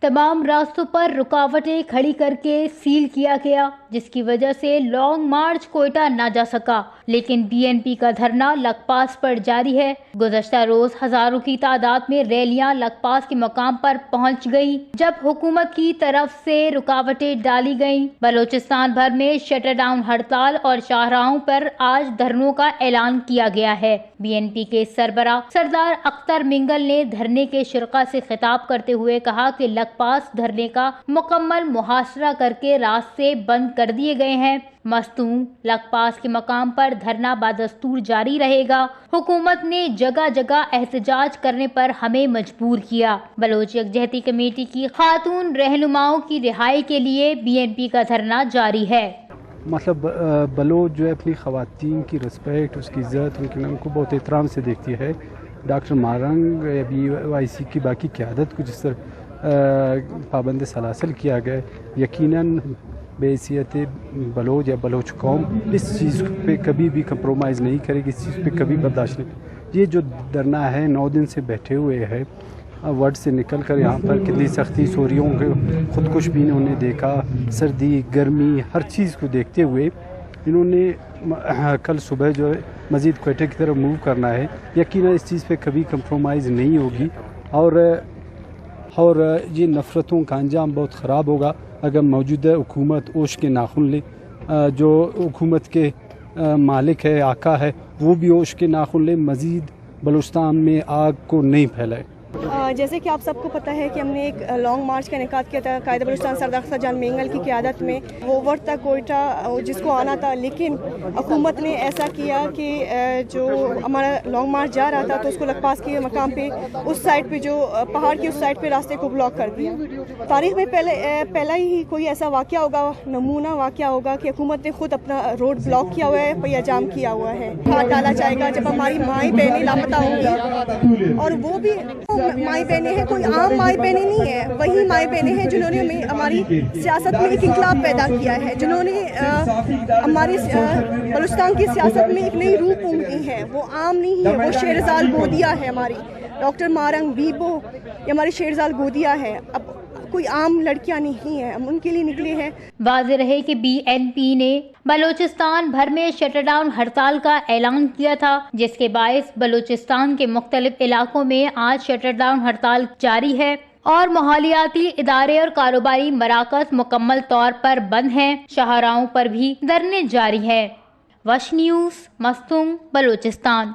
तमाम रास्तों पर रुकावटें खड़ी करके सील किया गया, जिसकी वजह से लॉन्ग मार्च कोयटा ना जा सका। लेकिन बीएनपी का धरना लखपास पर जारी है। गुज़श्ता रोज हजारों की तादाद में रैलियां लखपास के मकाम पर पहुंच गई, जब हुकूमत की तरफ से रुकावटें डाली गईं। बलोचिस्तान भर में शटर डाउन हड़ताल और शाहराहों पर आज धरनों का ऐलान किया गया है। बीएनपी के सरबराह सरदार अख्तर मिंगल ने धरने के शुरका से खिताब करते हुए कहा कि लखपास धरने का मुकम्मल मुहासरा करके रास्ते बंद कर दिए गए हैं। मस्तूम लखपास के मकाम पर धरना बादस्तूर जारी रहेगा। हुकूमत ने जगह जगह एहतजाज करने पर हमें मजबूर किया। बलोच यकजहती कमेटी की खातून रहनुमाओं की रिहाई के लिए बीएनपी का धरना जारी है। मतलब बलोच जो है अपनी ख़वातीन की रिस्पेक्ट, उसकी इज़्ज़त, उनको बहुत एहतराम से देखती है। डॉक्टर मारंग अभी वाईसी की बाकी क़यादत को जिस तरह पाबंद सलासल किया गया, यकीनन बेहसियत बलोच या बलोच कौम इस चीज़ पे कभी भी कंप्रोमाइज़ नहीं करेगी, इस चीज़ पे कभी बर्दाश्त नहीं। ये जो धरना है 9 दिन से बैठे हुए है, वर्ड से निकल कर यहाँ पर कितनी सख्ती सोरियों के ख़ुदकुश भी इन्होंने देखा, सर्दी गर्मी हर चीज़ को देखते हुए इन्होंने कल सुबह जो है मज़ीद कोयटे की तरफ मूव करना है। यकीनन इस चीज़ पे कभी कंप्रोमाइज़ नहीं होगी और ये नफ़रतों का अंजाम बहुत ख़राब होगा अगर मौजूदा हुकूमत ओश के नाखून ले। जो हुकूमत के मालिक है, आका है, वो भी ओश के नाखून ले, मज़ीद बलूचिस्तान में आग को नहीं फैलाए। जैसे कि आप सबको पता है कि हमने एक लॉन्ग मार्च का इनेकाद किया था कायदा बलूचिस्तान सरदार अख्तर जान मिंगल की क़यादत में। ओवर तक कोयटा जिसको आना था, लेकिन हुकूमत ने ऐसा किया कि जो हमारा लॉन्ग मार्च जा रहा था तो उसको लखपास के मकाम पे उस साइड पे जो पहाड़ की उस साइड पे रास्ते को ब्लॉक कर दिया। तारीख में पहला ही कोई ऐसा वाक़या होगा, नमूना वाक़या होगा कि हुकूमत ने खुद अपना रोड ब्लॉक किया हुआ है, पहिया जाम किया हुआ है। हाथ डाला जाएगा जब हमारी माई बहनें लापता होंगी, और वो भी माई बहनें हैं, कोई आम माई बहनें नहीं है, वही माई बहनें हैं जिन्होंने हमारी सियासत में एक इंकलाब पैदा किया है, जिन्होंने हमारी बलूचिस्तान की सियासत में एक नई रूह फूंकी है। वो आम नहीं है, वो शेरजाल गोदिया है हमारी। डॉक्टर मारंग बीबो ये हमारी शेरजाल गोदिया है, अब कोई आम लड़कियां नहीं है, हम उनके लिए निकले हैं। वाज़ेह रहे कि बीएनपी ने बलोचिस्तान भर में शटर डाउन हड़ताल का ऐलान किया था, जिसके बायस बलोचिस्तान के मुख्तलिफ इलाकों में आज शटर डाउन हड़ताल जारी है और माहौलियाती इदारे और कारोबारी मराकज़ मुकम्मल तौर पर बंद हैं। शाहराहों पर भी धरने जारी है। वश न्यूज़, मस्तूम, बलोचिस्तान।